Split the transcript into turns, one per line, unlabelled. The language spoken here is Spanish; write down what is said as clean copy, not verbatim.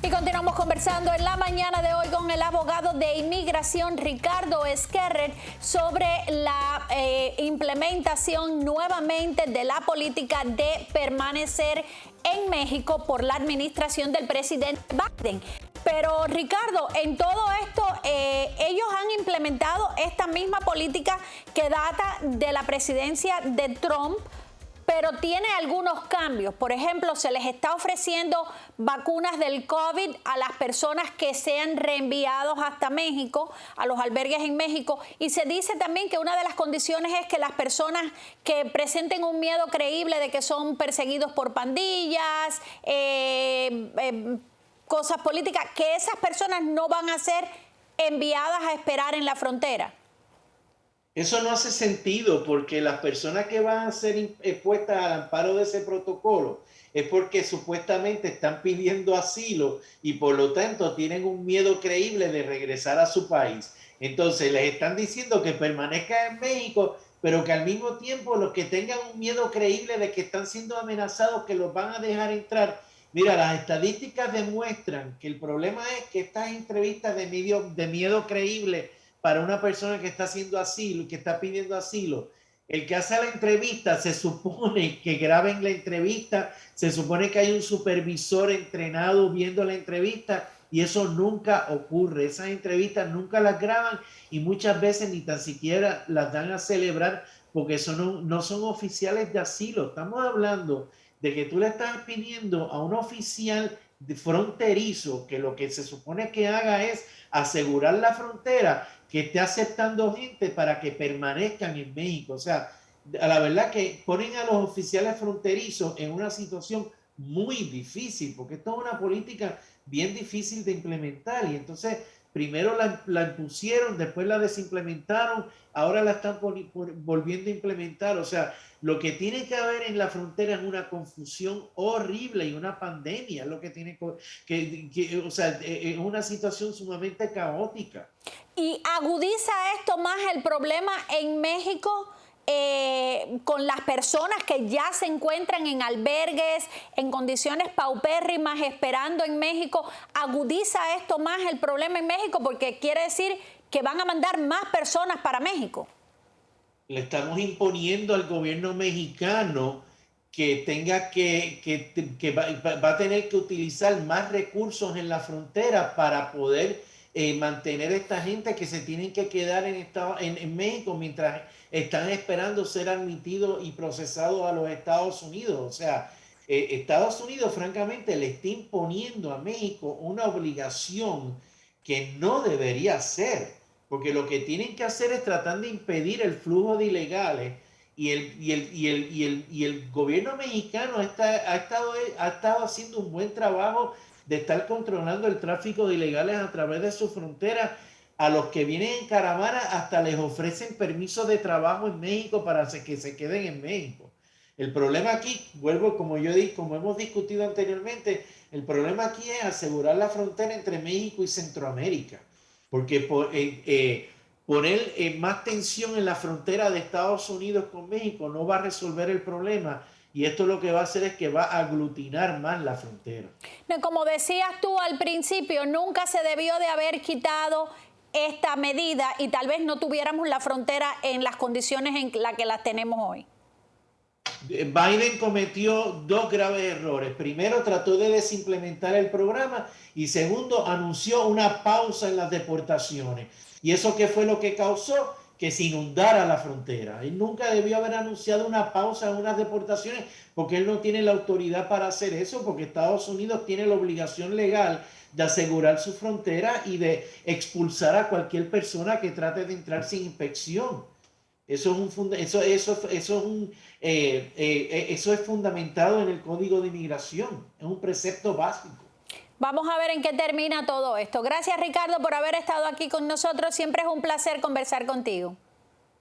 Y continuamos conversando en la mañana de hoy con el abogado de inmigración Ricardo Esquerrer sobre la implementación nuevamente de la política de permanecer en México por la administración del presidente Biden. Pero Ricardo, en todo esto, ellos han implementado esta misma política que data de la presidencia de Trump, pero tiene algunos cambios. Por ejemplo, se les está ofreciendo vacunas del COVID a las personas que sean reenviados hasta México, a los albergues en México. Y se dice también que una de las condiciones es que las personas que presenten un miedo creíble de que son perseguidos por pandillas, cosas políticas, que esas personas no van a ser enviadas a esperar en la frontera.
Eso no hace sentido porque las personas que van a ser expuestas al amparo de ese protocolo es porque supuestamente están pidiendo asilo y por lo tanto tienen un miedo creíble de regresar a su país. Entonces les están diciendo que permanezcan en México, pero que al mismo tiempo los que tengan un miedo creíble de que están siendo amenazados, que los van a dejar entrar. Mira, las estadísticas demuestran que el problema es que estas entrevistas de miedo creíble para una persona que está haciendo asilo, que está pidiendo asilo, el que hace la entrevista se supone que graben la entrevista, se supone que hay un supervisor entrenado viendo la entrevista y eso nunca ocurre. Esas entrevistas nunca las graban y muchas veces ni tan siquiera las dan a celebrar porque eso no son oficiales de asilo. Estamos hablando de que tú le estás pidiendo a un oficial fronterizo que lo que se supone que haga es asegurar la frontera, que esté aceptando gente para que permanezcan en México. O sea, a la verdad que ponen a los oficiales fronterizos en una situación muy difícil, porque esto es una política bien difícil de implementar. Y entonces, primero la impusieron, después la desimplementaron, ahora la están volviendo a implementar. O sea, lo que tiene que haber en la frontera es una confusión horrible y una pandemia, lo que tiene o sea, es una situación sumamente caótica.
Y agudiza esto más el problema en México con las personas que ya se encuentran en albergues, en condiciones paupérrimas, esperando en México. Agudiza esto más el problema en México porque quiere decir que van a mandar más personas para México.
Le estamos imponiendo al gobierno mexicano que tenga que va a tener que utilizar más recursos en la frontera para poder mantener a esta gente que se tienen que quedar en México mientras están esperando ser admitidos y procesados a los Estados Unidos. O sea, Estados Unidos francamente le está imponiendo a México una obligación que no debería ser, porque lo que tienen que hacer es tratar de impedir el flujo de ilegales y el gobierno mexicano ha estado haciendo un buen trabajo de estar controlando el tráfico de ilegales a través de su frontera. A los que vienen en caravana hasta les ofrecen permisos de trabajo en México para que se queden en México. El problema aquí, vuelvo como hemos discutido anteriormente, el problema aquí es asegurar la frontera entre México y Centroamérica, porque poner más tensión en la frontera de Estados Unidos con México no va a resolver el problema. Y esto lo que va a hacer es que va a aglutinar más la frontera.
Como decías tú al principio, nunca se debió de haber quitado esta medida y tal vez no tuviéramos la frontera en las condiciones en las que las tenemos hoy.
Biden cometió dos graves errores. Primero, trató de desimplementar el programa y segundo, anunció una pausa en las deportaciones. ¿Y eso qué fue lo que causó? Que se inundara la frontera. Él nunca debió haber anunciado una pausa en unas deportaciones porque él no tiene la autoridad para hacer eso, porque Estados Unidos tiene la obligación legal de asegurar su frontera y de expulsar a cualquier persona que trate de entrar sin inspección. Eso es fundamentado en el Código de Inmigración, es un precepto básico.
Vamos a ver en qué termina todo esto. Gracias, Ricardo, por haber estado aquí con nosotros. Siempre es un placer conversar contigo.